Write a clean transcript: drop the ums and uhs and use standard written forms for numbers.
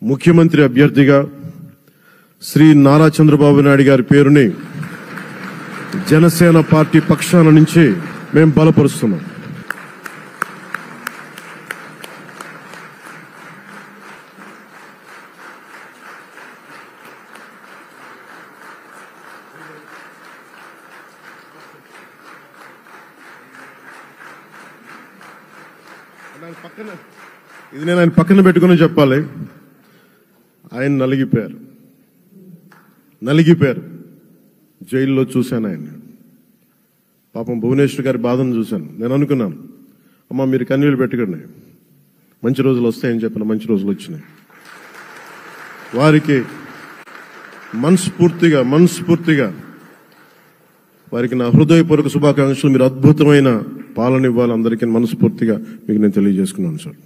ముఖ్యమంత్రి అభ్యర్థిగా శ్రీ నారా చంద్రబాబు నాయుడు గారి పేరుని జనసేన పార్టీ పక్షాన నుంచి మేము బలపరుస్తున్నాం. ఇది నేను ఆయన పక్కన పెట్టుకుని చెప్పాలి. ఆయన నలిగిపోయారు. జైల్లో చూశాను ఆయన. పాపం భువనేశ్వర్ గారి బాధను చూశాను. నేను అనుకున్నాను, అమ్మా మీరు కన్నీళ్లు పెట్టుకోండి, మంచి రోజులు వస్తాయని చెప్పిన మంచి రోజులు వచ్చినాయి. వారికి మనస్ఫూర్తిగా వారికి నా హృదయపూర్వక శుభాకాంక్షలు. మీరు అద్భుతమైన పాలన ఇవ్వాలి అందరికీ మనస్ఫూర్తిగా మీకు నేను తెలియజేసుకున్నాను సార్.